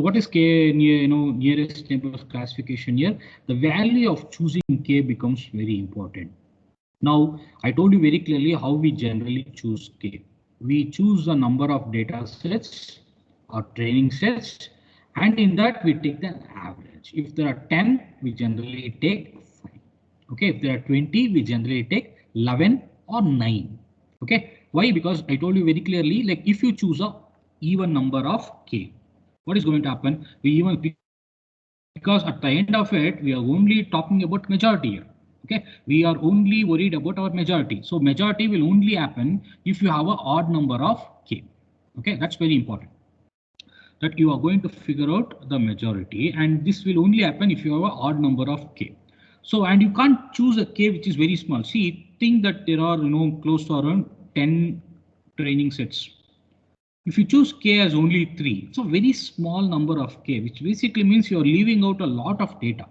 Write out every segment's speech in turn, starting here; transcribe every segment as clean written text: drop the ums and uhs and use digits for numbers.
what is k near, nearest neighbors classification here? The value of choosing k becomes very important. Now, I told you very clearly how we generally choose k. We choose the number of data sets or training sets, and in that we take the average. If there are 10, we generally take 5. Okay, if there are 20, we generally take 11 or 9. Okay, why? Because I told you very clearly, like if you choose a even number of k, what is going to happen? Because at the end of it, we are only talking about majority here. Okay, we are only worried about our majority. So majority will only happen if you have an odd number of k. Okay, that's very important. That you are going to figure out the majority, and this will only happen if you have an odd number of k. So, and you can't choose a k which is very small. See, think that there are close to around 10 training sets. If you choose k as only 3, it's a very small number of k, which basically means you're leaving out a lot of data.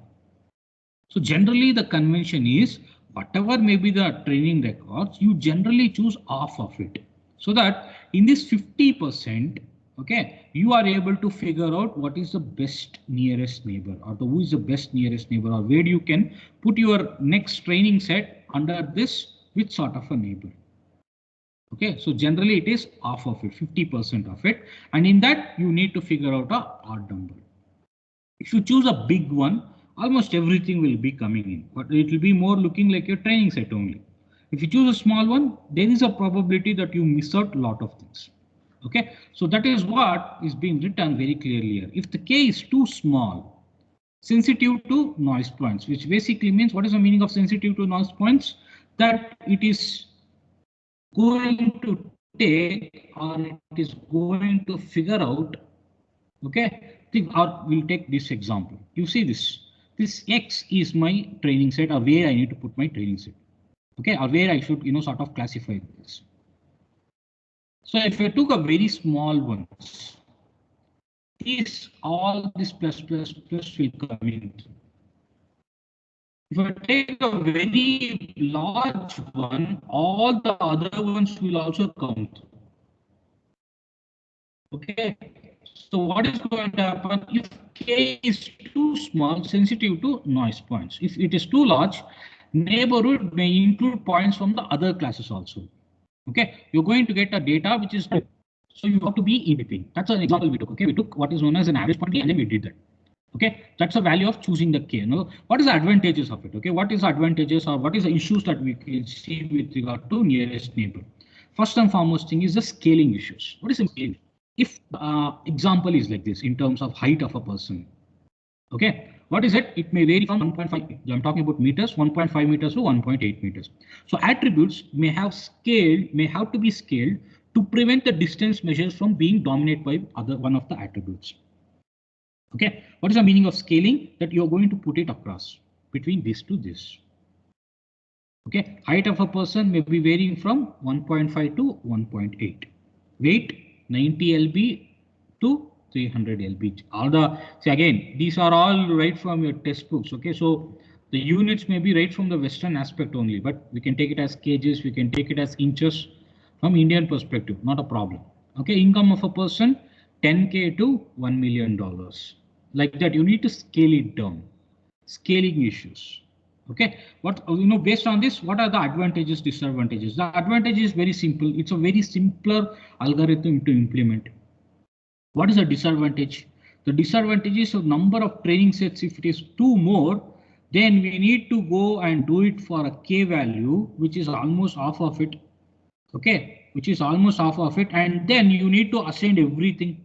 So generally the convention is whatever may be the training records, you generally choose half of it. So that in this 50%, okay, you are able to figure out what is the best nearest neighbor, or who is the best nearest neighbor, or where you can put your next training set under this, which sort of a neighbor. Okay, so generally it is half of it, 50% of it, and in that you need to figure out a odd number. If you choose a big one, almost everything will be coming in, but it will be more looking like your training set only. If you choose a small one, there is a probability that you miss out a lot of things. Okay, so that is what is being written very clearly here. If the k is too small, sensitive to noise points, which basically means, what is the meaning of sensitive to noise points? That it is going to take, or it is going to figure out. Okay, or we'll take this example. You see this. This X is my training set, or where I need to put my training set. Okay, or where I should, sort of classify this. So if I took a very small ones, all this plus will come in. If I take a very large one, all the other ones will also come through. Okay, so what is going to happen if k is too small, sensitive to noise points? If it is too large, neighborhood may include points from the other classes also. Okay, you're going to get a data which is, so you have to be in between. That's an example we took. Okay, we took what is known as an average point, and then we did that. Okay, that's the value of choosing the k. What is the advantages of it? Okay, what is the advantages, or what is the issues that we can see with regard to nearest neighbor? First and foremost thing is the scaling issues. What is the scaling? If example is like this in terms of height of a person, okay, what is it? It may vary from 1.5. I'm talking about meters, 1.5 meters to 1.8 meters. So attributes may have to be scaled to prevent the distance measures from being dominated by one of the attributes. Okay, what is the meaning of scaling? That you're going to put it across between this to this. Okay, height of a person may be varying from 1.5 to 1.8. Weight 90 lb to 300 lb. See again, these are all right from your textbooks. Okay, so the units may be right from the Western aspect only, but we can take it as kgs, we can take it as inches from Indian perspective, not a problem. Okay, income of a person 10k to $1 million. Like that, you need to scale it down. Scaling issues. Okay, based on this, what are the advantages, disadvantages? The advantage is very simple. It's a very simpler algorithm to implement. What is the disadvantage? The disadvantage is the number of training sets. If it is two more, then we need to go and do it for a k value, which is almost half of it. Okay, which is almost half of it, and then you need to assign everything.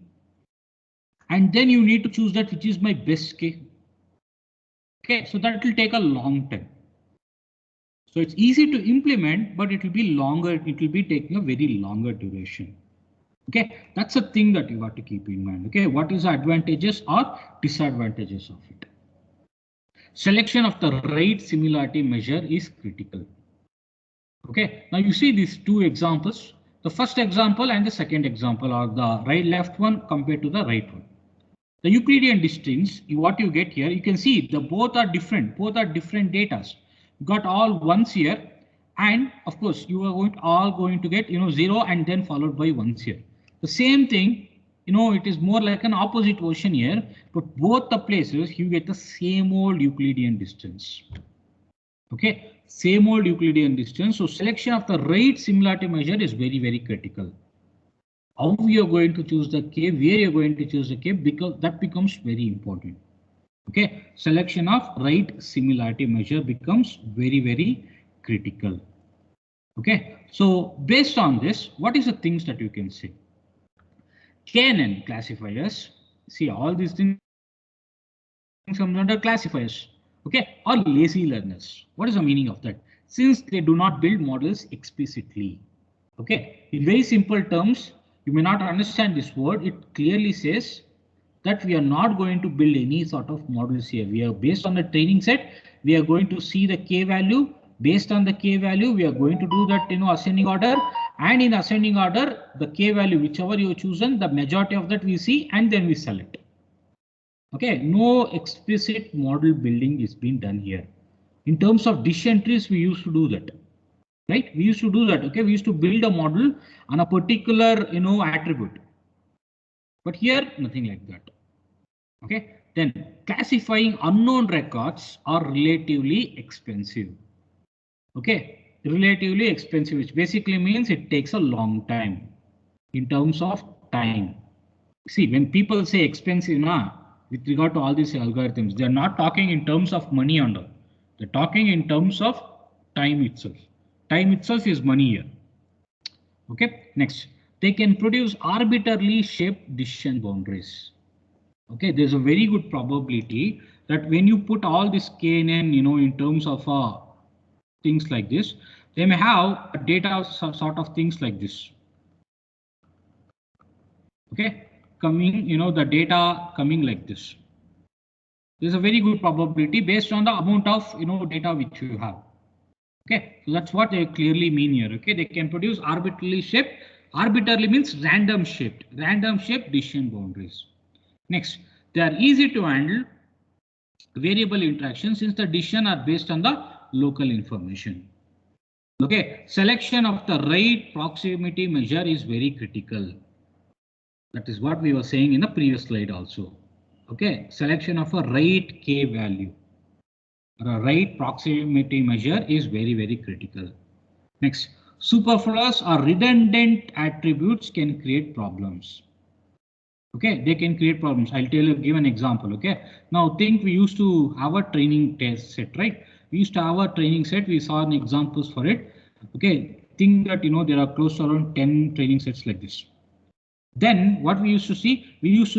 And then you need to choose that which is my best k. Okay, so that will take a long time. So it's easy to implement, but it will be longer. It will be taking a very longer duration. Okay, that's a thing that you have to keep in mind. Okay, what is the advantages or disadvantages of it? Selection of the right similarity measure is critical. Okay, now you see these two examples. The first example and the second example are the left one compared to the right one. The Euclidean distance, what you get here, you can see the both are different data. You got all ones here, and of course you are all going to get 0 and then followed by ones here. The same thing it is more like an opposite version here, but both the places you get the same old Euclidean distance. Okay, same old Euclidean distance. So selection of the right similarity measure is very, very critical. How we are going to choose the K, where you're going to choose the K, because that becomes very important. Okay, selection of right similarity measure becomes very, very critical. Okay, so based on this, what is the things that you can say? KNN classifiers, see all these things come under classifiers, okay, or lazy learners. What is the meaning of that? Since they do not build models explicitly. Okay, in very simple terms, you may not understand this word. It clearly says that we are not going to build any sort of models here. We are based on the training set. We are going to see the K value. Based on the K value, we are going to do that, ascending order, and in ascending order, the K value, whichever you have chosen, the majority of that we see, and then we select. Okay, no explicit model building is being done here. In terms of dish entries, we used to do that. Right, we used to do that. Okay, we used to build a model on a particular attribute, but here nothing like that. Okay, then classifying unknown records are relatively expensive. Okay, relatively expensive, which basically means it takes a long time in terms of time. See, when people say expensive, with regard to all these algorithms, they're not talking in terms of money under. They're talking in terms of time itself. Time itself is money here. Okay, next, they can produce arbitrarily shaped decision boundaries. Okay, there's a very good probability that when you put all this KNN, in terms of things like this, they may have a data sort of things like this. Okay, coming, the data coming like this. There's a very good probability based on the amount of data which you have. Okay, so that's what they clearly mean here. Okay, they can produce arbitrarily shaped. Arbitrarily means random shaped decision boundaries. Next, they are easy to handle variable interactions since the decision are based on the local information. Okay, selection of the right proximity measure is very critical. That is what we were saying in the previous slide also. Okay, selection of a right K value or a right proximity measure is very, very critical. Next, superfluous or redundant attributes can create problems. Okay, they can create problems. I'll give an example. Okay, now think we used to have a training test set, right? We used to have a training set. We saw examples for it. Okay, think that there are close to around 10 training sets like this. Then what we used to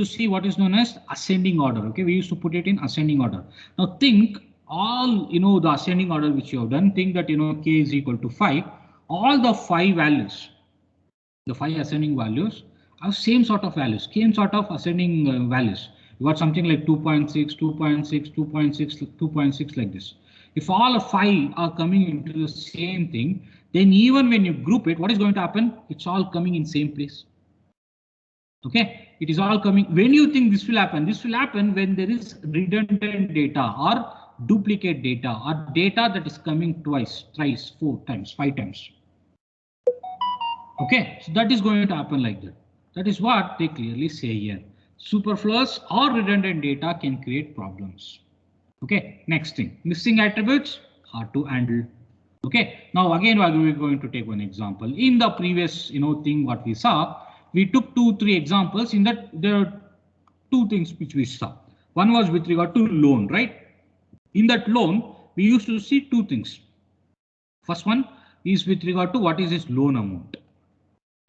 see what is known as ascending order. Okay, we used to put it in ascending order. Now think all the ascending order which you have done. Think that K is equal to 5. All the 5 values, the 5 ascending values have same sort of values, same sort of ascending values. You got something like 2.6, 2.6, 2.6, 2.6 like this. If all 5 are coming into the same thing, then even when you group it, what is going to happen? It's all coming in same place. Okay, it is all coming. When you think this will happen? This will happen when there is redundant data or duplicate data or data that is coming twice, thrice, 4 times, 5 times. Okay, so that is going to happen like that. That is what they clearly say here. Superfluous or redundant data can create problems. Okay, next thing, missing attributes, hard to handle. Okay, now again we are going to take one example. In the previous thing what we saw, we took 2-3 examples. In that there are 2 things which we saw. One was with regard to loan, right? In that loan, we used to see 2 things. First one is with regard to what is his loan amount.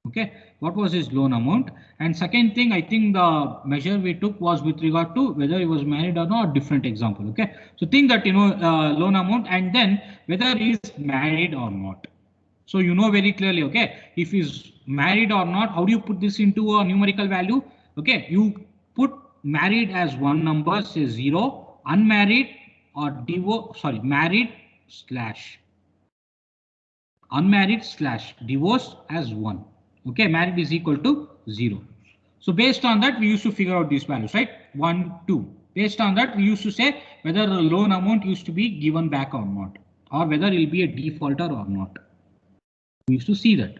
Okay, what was his loan amount? And second thing, I think the measure we took was with regard to whether he was married or not. Different example. Okay, so think that loan amount and then whether he is married or not. So very clearly, okay, if he's married or not, how do you put this into a numerical value? Okay, you put married as one number, say 0, unmarried or married slash unmarried slash divorced as 1. Okay, married is equal to 0. So based on that, we used to figure out these values, right? 1, 2. Based on that, we used to say whether the loan amount used to be given back or not, or whether it will be a defaulter or not. We used to see that.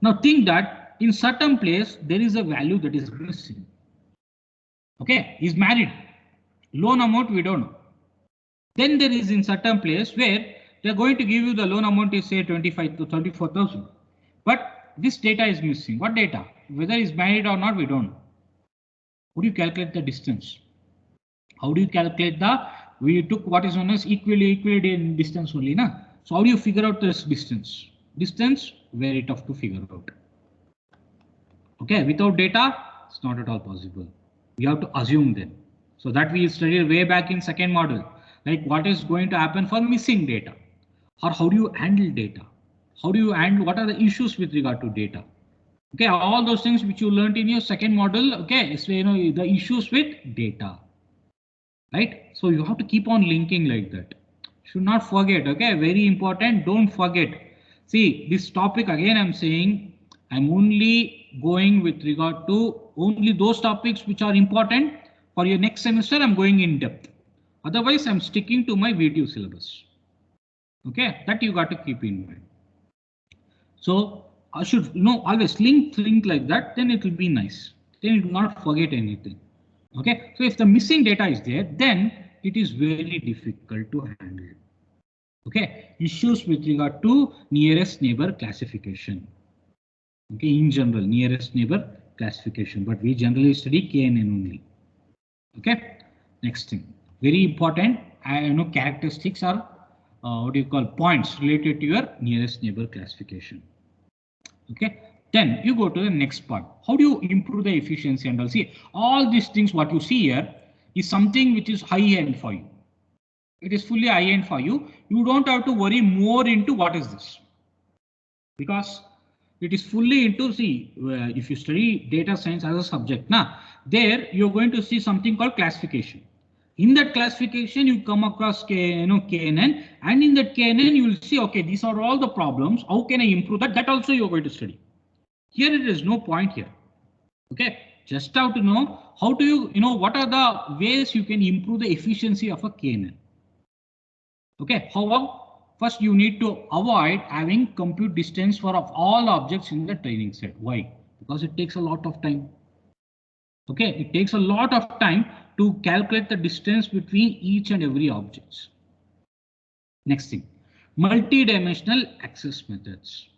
Now think that in certain place there is a value that is missing. Okay, he's married. Loan amount we don't know. Then there is in certain place where they are going to give you the loan amount is say 25 to 34,000. But this data is missing. What data? Whether he's married or not, we don't know. How do you calculate the distance? How do you calculate the? We took what is known as equilibrium distance only, na? So how do you figure out this distance? Distance very tough to figure out. Okay, without data, it's not at all possible. We have to assume then. So that we studied way back in second model, like what is going to happen for missing data, or how do you handle data? How do you handle, what are the issues with regard to data? Okay, all those things which you learned in your second model. Okay, so you know the issues with data, right? So you have to keep on linking like that. Should not forget. Okay, very important. Don't forget. See this topic again. I'm saying I'm only going with regard to only those topics which are important for your next semester. I'm going in depth. Otherwise, I'm sticking to my video syllabus. Okay, that you got to keep in mind. So I should always link like that. Then it will be nice. Then you do not forget anything. Okay, so if the missing data is there, then it is very difficult to handle. Okay, issues with regard to nearest neighbor classification. Okay, in general, nearest neighbor classification, but we generally study KNN only. Okay, next thing, very important. I know characteristics are what do you call points related to your nearest neighbor classification. Okay, then you go to the next part. How do you improve the efficiency? And I'll see all these things. What you see here is something which is high end for you. It is fully high end for you. You don't have to worry more into what is this, because it is fully into, see, if you study data science as a subject, there you're going to see something called classification. In that classification, you come across KNN, and in that KNN, you will see, okay, these are all the problems. How can I improve that? That also you're going to study. Here, it is no point here. Okay, just have to know how do you, what are the ways you can improve the efficiency of a KNN. Okay, how? First, you need to avoid having compute distance for all objects in the training set. Why? Because it takes a lot of time. Okay, it takes a lot of time to calculate the distance between each and every objects. Next thing, multi-dimensional access methods.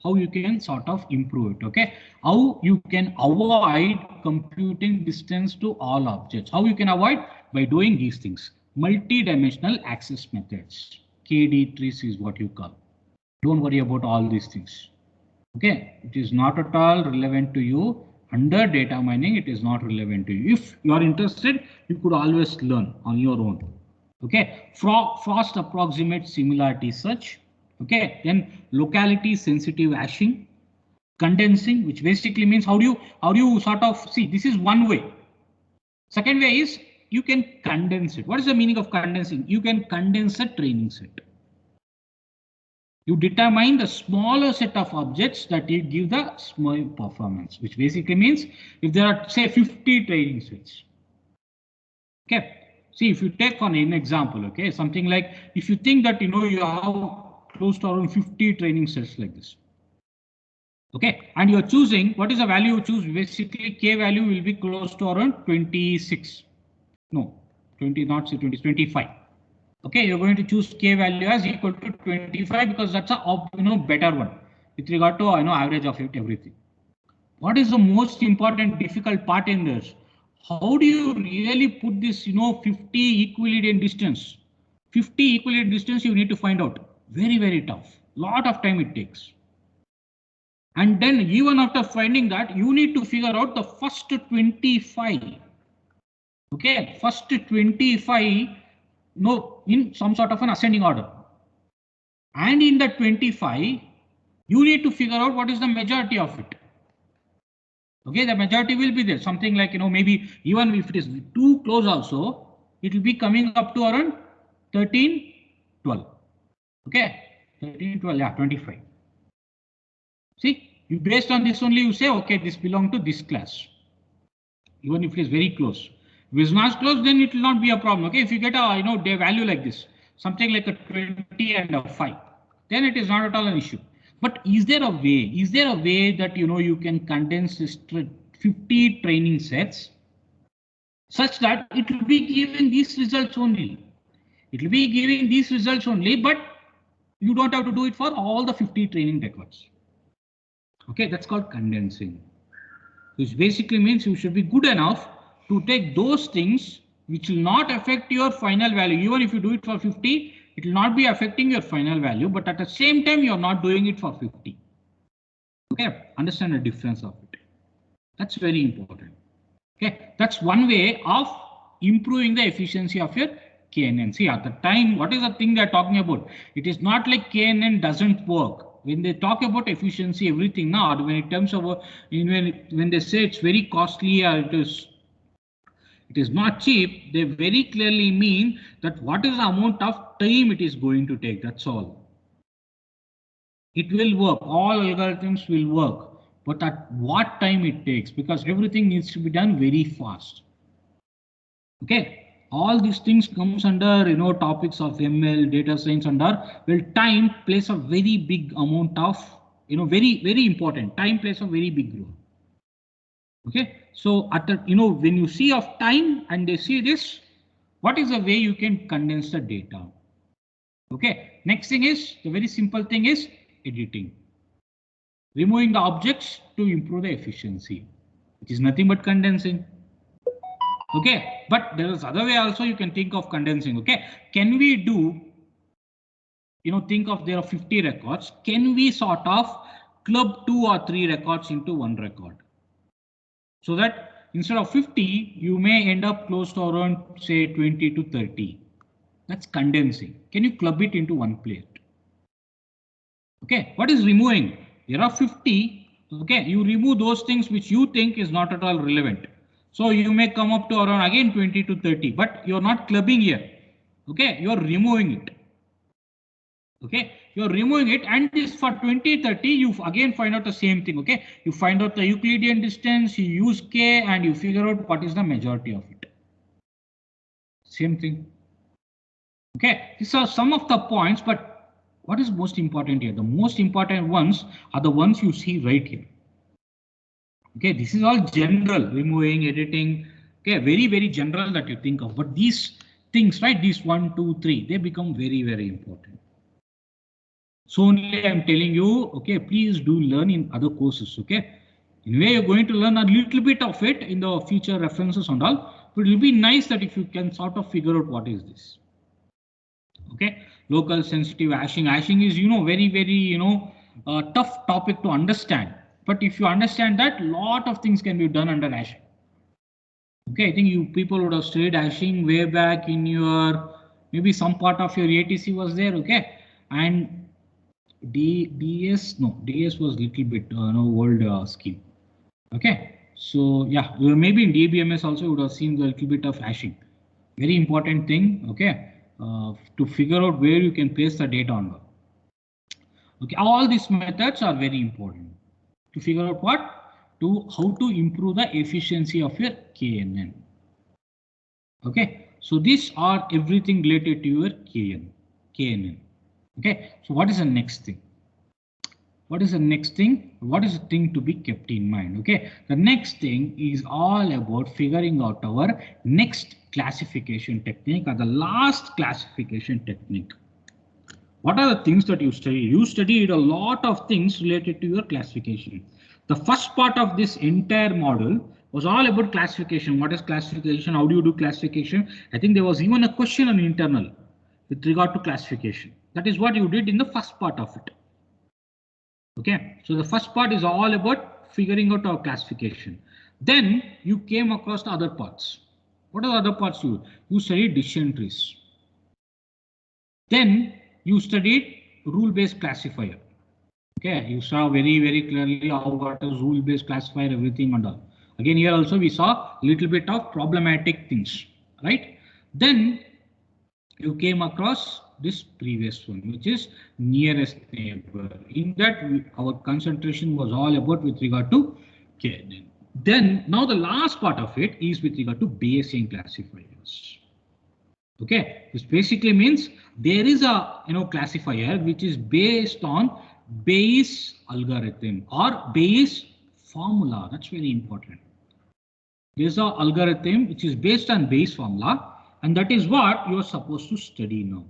How you can sort of improve it. Okay, how you can avoid computing distance to all objects. How you can avoid? By doing these things. Multi-dimensional access methods. KD trees is what you call. Don't worry about all these things. Okay, it is not at all relevant to you. Under data mining, it is not relevant to you. If you are interested, you could always learn on your own. Okay, fast approximate similarity search. Okay, then locality sensitive hashing, condensing, which basically means how do you sort of see, this is one way. Second way is you can condense it. What is the meaning of condensing? You can condense a training set. You determine the smaller set of objects that you give the small performance, which basically means if there are say 50 training sets. Okay, see if you take for an example, okay, something like if you think that you have close to around 50 training sets like this. Okay, and you're choosing what is the value you choose. Basically, K value will be close to around 26. No, 20, not say 20, 25. Okay, you're going to choose K value as equal to 25 because that's a better one with regard to average of everything. What is the most important difficult part in this? How do you really put this 50 equilibrium distance? 50 equilibrium distance you need to find out. Very, very tough. Lot of time it takes. And then even after finding that, you need to figure out the first 25. Okay, first 25 in some sort of an ascending order. And in the 25, you need to figure out what is the majority of it. Okay, the majority will be there. Something like, maybe even if it is too close also, it will be coming up to around 13, 12. Okay, 13, 12, yeah, 25. See, based on this only you say, okay, this belongs to this class. Even if it is very close. If it is not close, then it will not be a problem. Okay, if you get a value like this, something like a 20 and a 5, then it is not at all an issue. But is there a way? Is there a way that you can condense this 50 training sets such that it will be giving these results only? It will be giving these results only, but you don't have to do it for all the 50 training records. Okay, that's called condensing. Which basically means you should be good enough to take those things which will not affect your final value. Even if you do it for 50, it will not be affecting your final value, but at the same time, you're not doing it for 50. Okay, understand the difference of it. That's very important. Okay, that's one way of improving the efficiency of your KNN. See, at the time, what is the thing they're talking about? It is not like KNN doesn't work. When they talk about efficiency, everything now, when in terms of when they say it's very costly or it is not cheap, they very clearly mean that what is the amount of time it is going to take. That's all. It will work. All algorithms will work, but at what time it takes? Because everything needs to be done very fast. Okay. All these things comes under topics of ML, data science, well, time plays a very big amount of very important. Time plays a very big role. Okay, so at the when you see of time and they see this, what is the way you can condense the data? Okay, next thing is the very simple thing is editing, removing the objects to improve the efficiency, which is nothing but condensing. Okay, but there is other way also you can think of condensing. Okay, can we do, think of there are 50 records. Can we sort of club 2 or 3 records into one record? So that instead of 50, you may end up close to around say 20 to 30. That's condensing. Can you club it into one plate? Okay, what is removing? There are 50. Okay, you remove those things which you think is not at all relevant. So you may come up to around again 20 to 30, but you're not clubbing here. Okay, you're removing it. Okay, you're removing it, and this for 20, 30, you again find out the same thing. Okay, you find out the Euclidean distance, you use K, and you figure out what is the majority of it. Same thing. Okay, these are some of the points, but what is most important here? The most important ones are the ones you see right here. Okay, this is all general, removing, editing. Okay, very, very general that you think of, but these things, right? These 1, 2, 3, they become very, very important. So only I'm telling you, okay, please do learn in other courses. Okay, anyway, you're going to learn a little bit of it in the future references and all, but it will be nice that if you can sort of figure out what is this. Okay, local sensitive hashing. Hashing is, very, very, tough topic to understand. But if you understand that, lot of things can be done under hashing. Okay, I think you people would have studied hashing way back in your, maybe some part of your ATC was there. Okay, and DS was little bit old scheme. Okay, so yeah, maybe in DBMS also you would have seen the little bit of hashing. Very important thing. Okay, to figure out where you can place the data on. Okay, all these methods are very important to figure out how to improve the efficiency of your KNN. Okay, so these are everything related to your KNN. Okay, so what is the next thing? What is the next thing? What is the thing to be kept in mind? Okay, the next thing is all about figuring out our next classification technique or the last classification technique. What are the things that you study? You studied a lot of things related to your classification. The first part of this entire model was all about classification. What is classification? How do you do classification? I think there was even a question on internal with regard to classification. That is what you did in the first part of it. Okay, so the first part is all about figuring out our classification. Then you came across the other parts. What are the other parts you studied decision trees. Then you studied rule-based classifier. Okay, you saw very, very clearly what is rule-based classifier, everything and all. Again, here also we saw a little bit of problematic things, right? Then you came across this previous one, which is nearest neighbor. In that, our concentration was all about with regard to KNN. Then now the last part of it is with regard to Bayesian classifiers. Okay, this basically means there is a classifier which is based on Bayes algorithm or Bayes formula. That's very important. There's an algorithm which is based on Bayes formula, and that is what you're supposed to study now.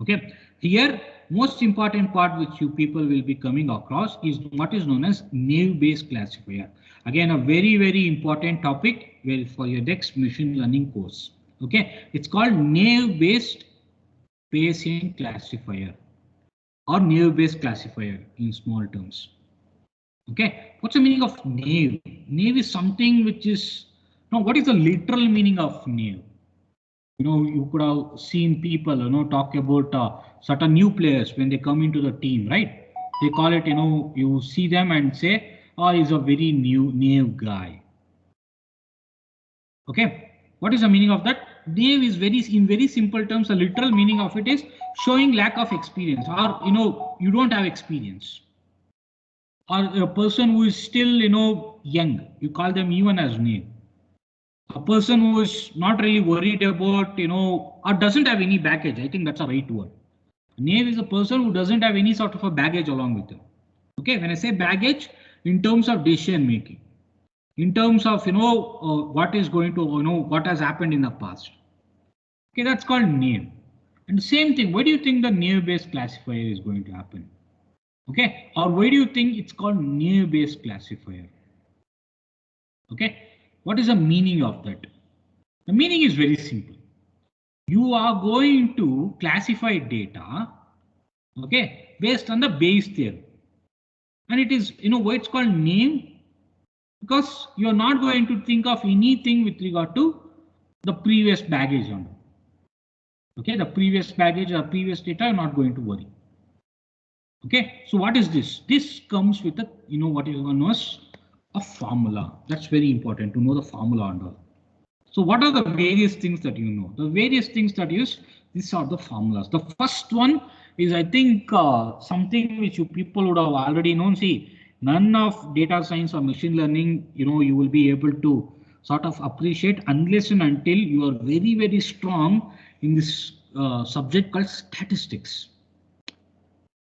Okay, here most important part which you people will be coming across is what is known as Naive-Bayes classifier. Again, a very important topic for your next machine learning course. Okay, it's called Naive-Bayes Bayesian classifier or Naive-Bayes classifier in small terms. Okay, what's the meaning of naive? Naive is something which is, now what is the literal meaning of naive? You know, you could have seen people, you know, talk about certain new players when they come into the team, right? They call it, you know, you see them and say, oh, he's a very naive guy. Okay, what is the meaning of that? Naive is in very simple terms, the literal meaning of it is showing lack of experience, or, you know, you don't have experience. Or a person who is still, you know, young, you call them even as naive. A person who is not really worried about, you know, or doesn't have any baggage. I think that's a right word. Naive is a person who doesn't have any sort of a baggage along with him. Okay, when I say baggage, in terms of decision making, in terms of, you know, what is going to, you know, what has happened in the past. Okay, that's called naive. And the same thing, why do you think the Naive-Bayes classifier is going to happen? Okay, or why do you think it's called Naive-Bayes classifier? Okay, what is the meaning of that? The meaning is very simple. You are going to classify data, okay, based on the Bayes theorem. And it is, you know, why it's called naive? Because you're not going to think of anything with regard to the previous baggage on it. Okay, the previous baggage or previous data, you're not going to worry. Okay, so what is this? This comes with a, you know, what is known as a formula. That's very important to know the formula and all. So what are the various things that you know? The various things that use, these are the formulas. The first one is, I think, something which you people would have already known. See, none of data science or machine learning, you know, you will be able to sort of appreciate unless and until you are very strong in this subject called statistics.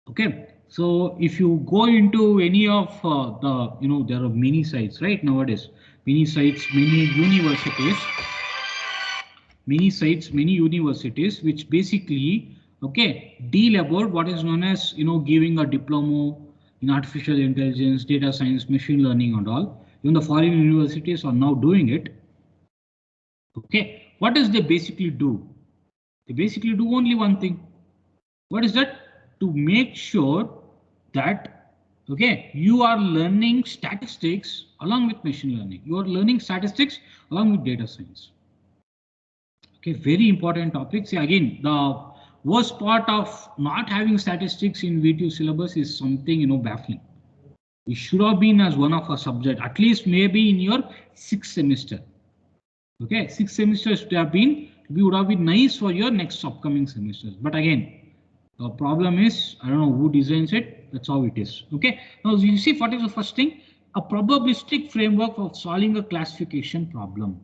Okay, so if you go into any of the, you know, there are many sites right nowadays, many sites, many universities, which basically, okay, deal about what is known as, you know, giving a diploma in artificial intelligence, data science, machine learning and all. Even the foreign universities are now doing it. Okay, what does they basically do? They basically do only one thing. What is that? To make sure that, okay, you are learning statistics along with machine learning. You are learning statistics along with data science. Okay, very important topic. See, again, the worst part of not having statistics in V2 syllabus is something, you know, baffling. It should have been as one of a subject, at least maybe in your 6th semester. Okay, 6 semesters should have been, we would have been nice for your next upcoming semesters. But again, the problem is, I don't know who designs it. That's how it is. Okay. Now you see what is the first thing? A probabilistic framework of solving a classification problem.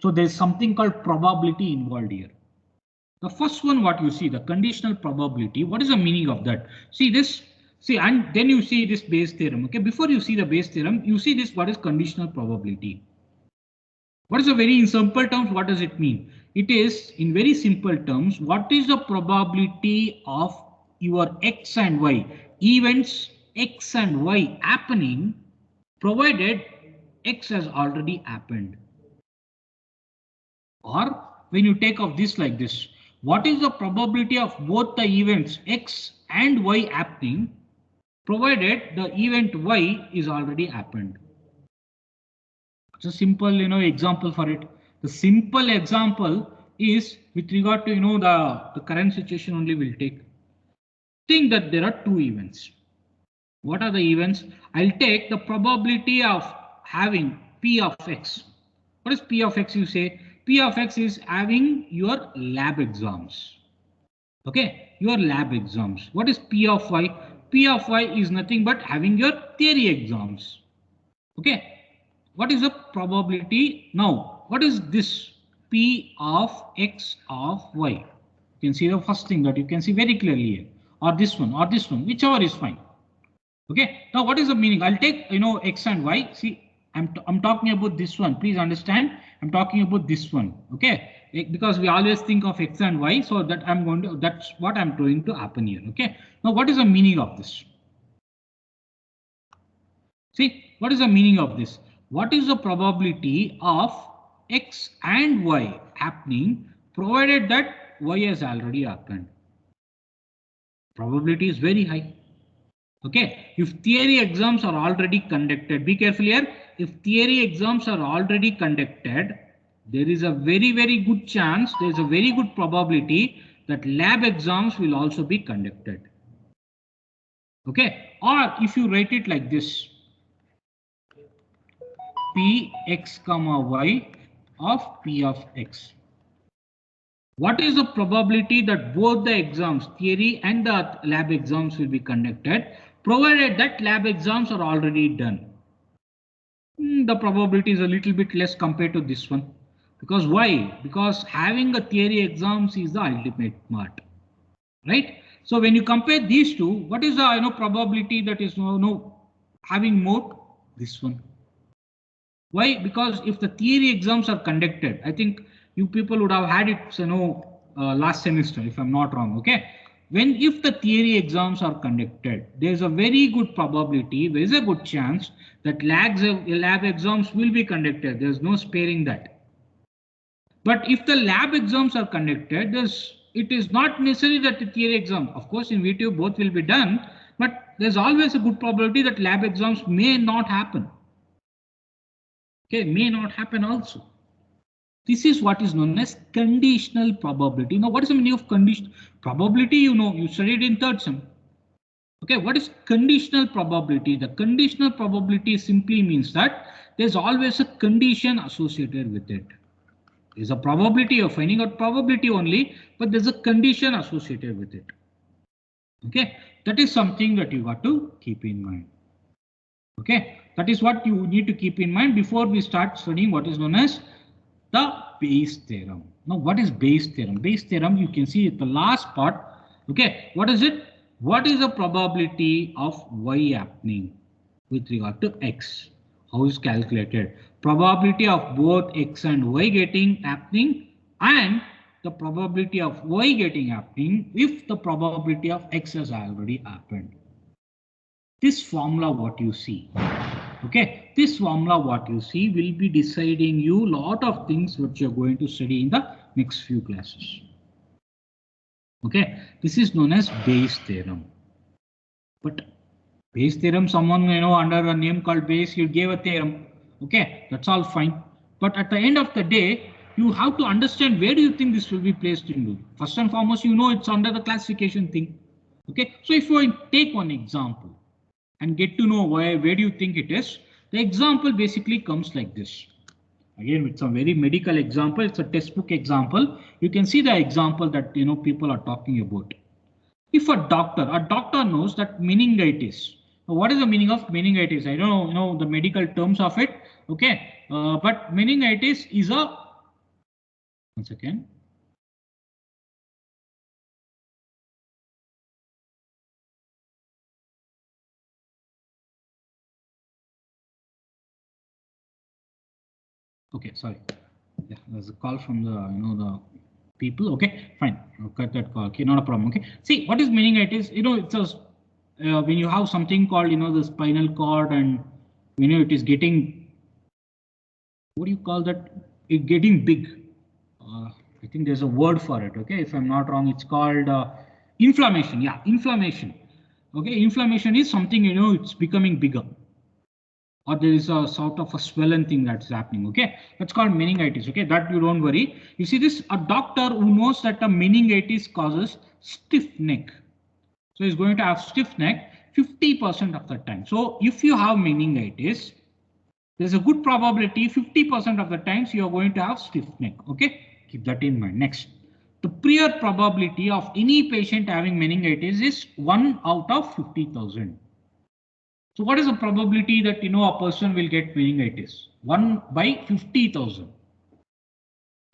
So there's something called probability involved here. The first one, what you see, the conditional probability. What is the meaning of that? See this. See, and then you see this Bayes theorem. Okay. Before you see the Bayes theorem, you see this. What is conditional probability? What is a very in simple terms? What does it mean? It is in very simple terms. What is the probability of your X and Y events X and Y happening, provided X has already happened? Or when you take of this like this, what is the probability of both the events X and Y happening, provided the event Y is already happened? It's a simple, you know, example for it. The simple example is with regard to, you know, the current situation only will take. Think that there are two events. What are the events? I'll take the probability of having P of X. What is P of X? You say P of X is having your lab exams. Okay, your lab exams. What is P of Y? P of Y is nothing but having your theory exams. Okay. What is the probability? Now, what is this P of X of Y? You can see the first thing that you can see very clearly here. or this one, whichever is fine. Okay, now what is the meaning? I'll take, X and Y. See, I'm talking about this one. Please understand, I'm talking about this one. Okay, because we always think of X and Y, so that that's what I'm going to happen here. Okay, now what is the meaning of this? See, what is the meaning of this? What is the probability of X and Y happening provided that Y has already happened? Probability is very high. Okay, if theory exams are already conducted, be careful here. If theory exams are already conducted, there is a very, very good chance, there is a very good probability that lab exams will also be conducted. Okay, or if you write it like this, P x comma y of P of x. What is the probability that both the exams, theory and the lab exams, will be conducted, provided that lab exams are already done? The probability is a little bit less compared to this one. Because why? Because having a theory exams is the ultimate part, right? So when you compare these two, what is the probability that is having more? This one. Why? Because if the theory exams are conducted, I think you people would have had it, last semester, if I'm not wrong. Okay, if the theory exams are conducted, there's a very good probability, there is a good chance that lab exams will be conducted. There's no sparing that. But if the lab exams are conducted, it is not necessary that the theory exam, of course, in VTU both will be done, but there's always a good probability that lab exams may not happen. Okay, may not happen also. This is what is known as conditional probability. Now, what is the meaning of conditional probability? You studied in third sem. Okay, what is conditional probability? The conditional probability simply means that there's always a condition associated with it. There's a probability of finding out probability only, but there's a condition associated with it. Okay, that is something that you got to keep in mind. Okay, that is what you need to keep in mind before we start studying what is known as the Bayes theorem. Now, what is Bayes theorem? Bayes theorem, you can see at the last part. Okay, what is it? What is the probability of Y happening with regard to X? How is calculated? Probability of both X and Y happening, and the probability of Y getting happening if the probability of X has already happened. This formula, what you see, okay, this formula, what you see, will be deciding you lot of things which you're going to study in the next few classes. Okay, this is known as Bayes theorem. But Bayes theorem, someone under a name called Bayes, you gave a theorem. Okay, that's all fine. But at the end of the day, you have to understand where do you think this will be placed into. First and foremost, it's under the classification thing. Okay, so if you take one example and get to know where do you think it is, the example basically comes like this. Again, it's a very medical example. It's a textbook example. You can see the example that people are talking about. If a doctor knows that meningitis. Now, what is the meaning of meningitis? I don't know the medical terms of it. Okay, but meningitis is a. Once again. Okay, sorry. Yeah, there's a call from the the people. Okay, fine. I'll cut that call. Okay, not a problem. Okay, see what is meningitis? It's a when you have something called the spinal cord, and it is getting, what do you call that? It getting big. I think there's a word for it. Okay, if I'm not wrong, it's called inflammation. Yeah, inflammation. Okay, inflammation is something it's becoming bigger, or there is a sort of a swollen thing that's happening. Okay, that's called meningitis. Okay, that you don't worry. You see this, a doctor who knows that a meningitis causes stiff neck, so he's going to have stiff neck 50% of the time. So if you have meningitis, there's a good probability 50% of the times you are going to have stiff neck. Okay, keep that in mind. Next, the prior probability of any patient having meningitis is 1 out of 50,000. So what is the probability that a person will get meningitis? 1 by 50,000.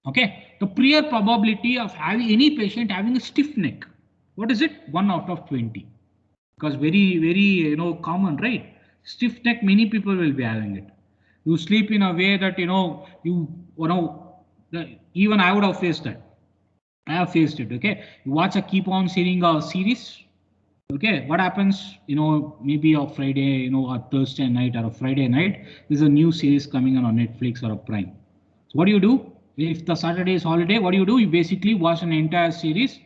Okay, the prior probability of having any patient having a stiff neck. What is it? 1 out of 20. Because very common, right? Stiff neck, many people will be having it. You sleep in a way that even I would have faced that. I have faced it. Okay, you watch a keep on seeing a series. Okay, what happens? Maybe a Friday, a Thursday night or a Friday night, there's a new series coming on Netflix or a Prime. So what do? If the Saturday is holiday, what do? You basically watch an entire series.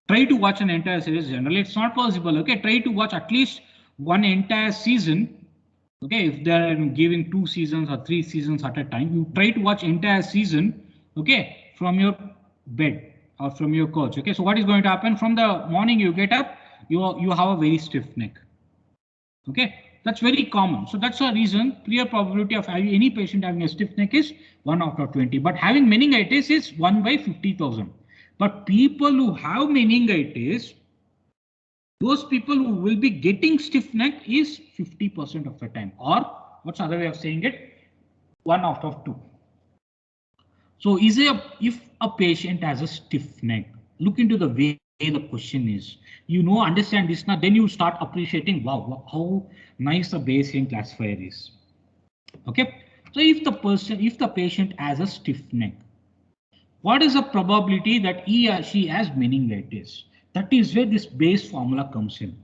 Try to watch an entire series. Generally, it's not possible. Okay, try to watch at least one entire season. Okay, if they're giving 2 seasons or 3 seasons at a time, you try to watch entire season. Okay, from your bed or from your couch. Okay, so what is going to happen? From the morning you get up, you have a very stiff neck. Okay, that's very common. So that's a reason. Clear probability of having any patient having a stiff neck is 1 out of 20. But having meningitis is 1 by 50,000. But people who have meningitis, those people who will be getting stiff neck is 50% of the time, or what's other way of saying it? 1 out of 2. So if a patient has a stiff neck, look into the way the question is, understand this now, then you start appreciating, wow, how nice the Bayesian classifier is. Okay, so if the patient has a stiff neck, what is the probability that he or she has meningitis? That is where this Bayes formula comes in.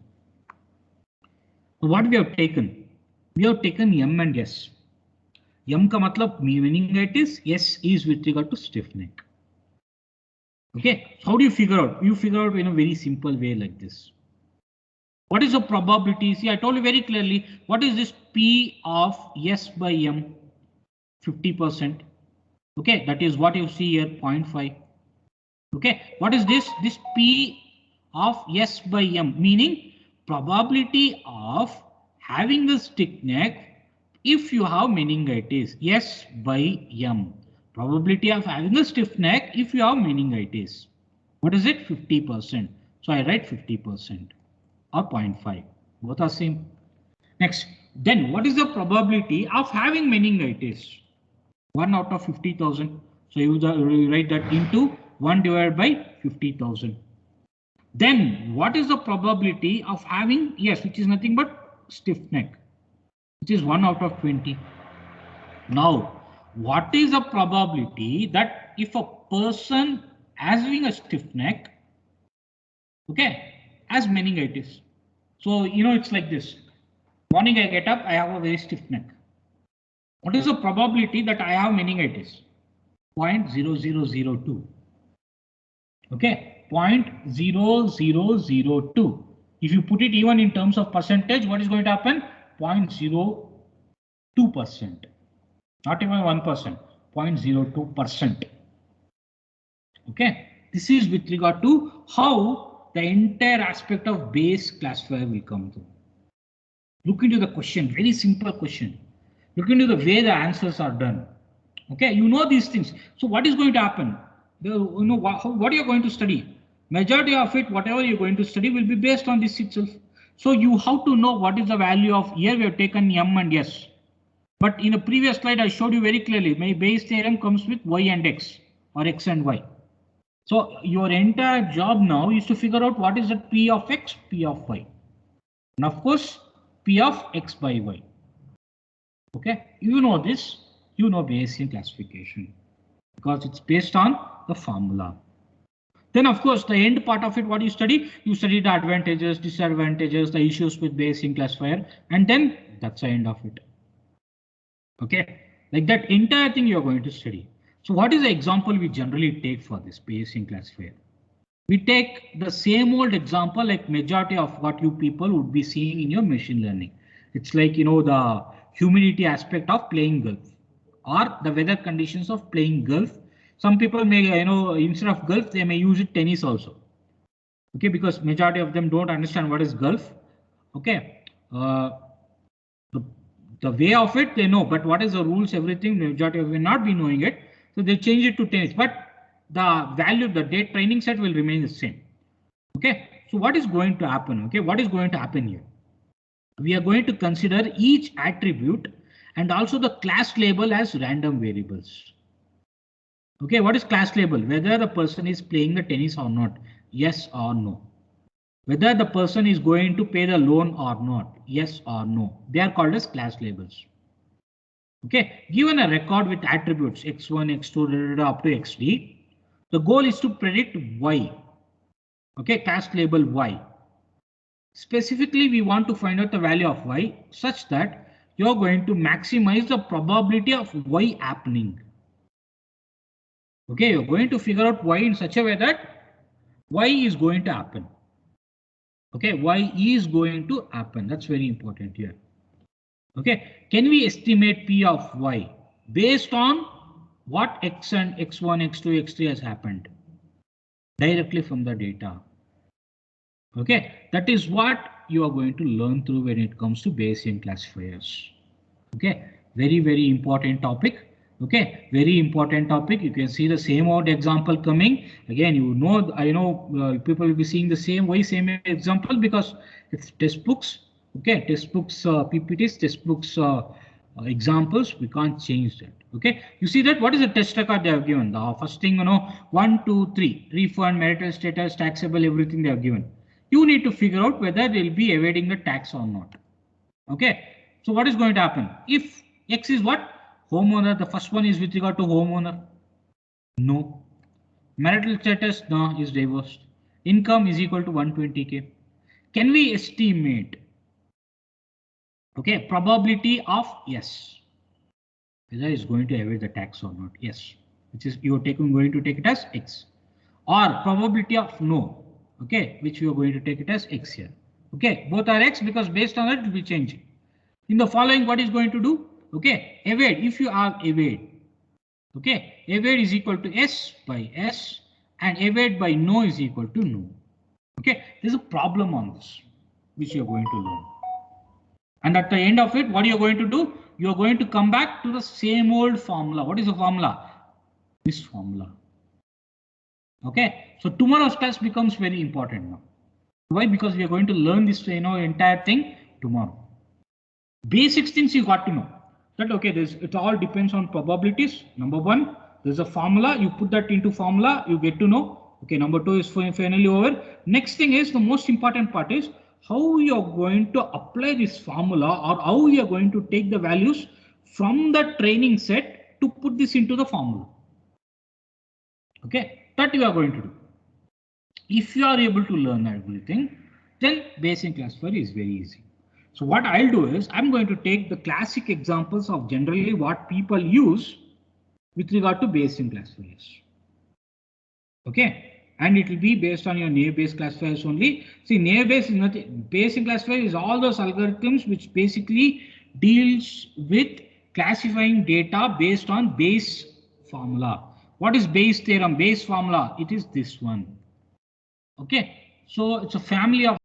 So what we have taken? We have taken M and S. M ka matlab meningitis, S is with regard to stiff neck. Okay, so how do you figure out? You figure out in a very simple way like this. What is the probability? See, I told you very clearly, what is this P of S by M? 50%. Okay, that is what you see here, 0.5. Okay, what is this? This P of S by M, meaning probability of having the stiff neck if you have meningitis, S by M. Probability of having a stiff neck if you have meningitis. What is it? 50%. So I write 50% or 0.5. Both are same. Next, then what is the probability of having meningitis? 1 out of 50,000. So you write that into 1 divided by 50,000. Then what is the probability of having, yes, which is nothing but stiff neck, which is 1 out of 20. Now, what is the probability that if a person having a stiff neck, okay, has meningitis? So, it's like this. Morning I get up, I have a very stiff neck. What is the probability that I have meningitis? 0.0002. Okay, 0.0002. If you put it even in terms of percentage, what is going to happen? 0.02%. Not even 1%, 0.02%. Okay, this is with regard to how the entire aspect of Bayes classifier will come through. Look into the question, very simple question. Look into the way the answers are done. Okay, these things. So what is going to happen? What you're going to study? Majority of it, whatever you're going to study, will be based on this itself. So you have to know what is the value of, here we have taken M and S. But in a previous slide, I showed you very clearly, my Bayes theorem comes with Y and X or X and Y. So your entire job now is to figure out what is the P of X, P of Y. And of course, P of X by Y. Okay, this, Bayesian classification because it's based on the formula. Then of course, the end part of it, what you study the advantages, disadvantages, the issues with Bayesian classifier, and then that's the end of it. Okay, like that entire thing you're going to study. So what is the example we generally take for this Bayesian classifier? We take the same old example like majority of what you people would be seeing in your machine learning. It's like, the humidity aspect of playing golf or the weather conditions of playing golf. Some people may, instead of golf, they may use it tennis also. Okay, because majority of them don't understand what is golf. Okay, the way of it they know, but what is the rules, everything, majority of them not be knowing it. So they change it to tennis, but the value, the date training set will remain the same. Okay, so what is going to happen? Okay, what is going to happen here? We are going to consider each attribute and also the class label as random variables. Okay, what is class label? Whether the person is playing the tennis or not, yes or no. whether the person is going to pay the loan or not, yes or no. They are called as class labels. Okay, given a record with attributes x1, x2, up to xd, the goal is to predict y. Okay, class label y. Specifically, we want to find out the value of y such that you're going to maximize the probability of y happening. Okay, you're going to figure out y in such a way that y is going to happen. Okay, y is going to happen. That's very important here. Okay, can we estimate P of y based on what x and x1, x2, x3 has happened directly from the data? Okay, that is what you are going to learn through when it comes to Bayesian classifiers. Okay, very important topic. Okay, very important topic. You can see the same old example coming again. You know, I know people will be seeing the same example because it's textbooks. Okay, textbooks, PPTs, textbooks, examples. We can't change that. Okay, you see that what is the test record they have given? The first thing, 1, 2, 3, refund, marital status, taxable, everything they have given. You need to figure out whether they'll be evading the tax or not. Okay, so what is going to happen if X is what? Homeowner. The first one is with regard to homeowner. No. Marital status, no, is divorced. Income is equal to 120k. Can we estimate? Okay, probability of yes, whether it's going to evade the tax or not. Yes, which is you are going to take it as X, or probability of no. Okay, which you are going to take it as X here. Okay, both are X because based on that it will be changing. In the following, what is going to do? Okay, evade. If you are evade, okay, evade is equal to S by S, and evade by no is equal to no. Okay, there's a problem on this, which you are going to learn. And at the end of it, what you are going to do? You are going to come back to the same old formula. What is the formula? This formula. Okay, so tomorrow's class becomes very important now. Why? Because we are going to learn this, entire thing tomorrow. Basic things you got to know that okay, it all depends on probabilities. Number one, there's a formula, you put that into formula, you get to know. Okay, number two is finally over. Next thing is the most important part is how you're going to apply this formula or how you're going to take the values from the training set to put this into the formula. Okay, that you are going to do. If you are able to learn everything, then Bayesian classifier is very easy. So what I'll do is I'm going to take the classic examples of generally what people use with regard to Bayesian classifiers. Okay, and it will be based on your naive-Bayes classifiers only. See, naive-Bayes is nothing. Bayesian classifier is all those algorithms which basically deals with classifying data based on Bayes formula. What is Bayes theorem? Bayes formula? It is this one. Okay, so it's a family of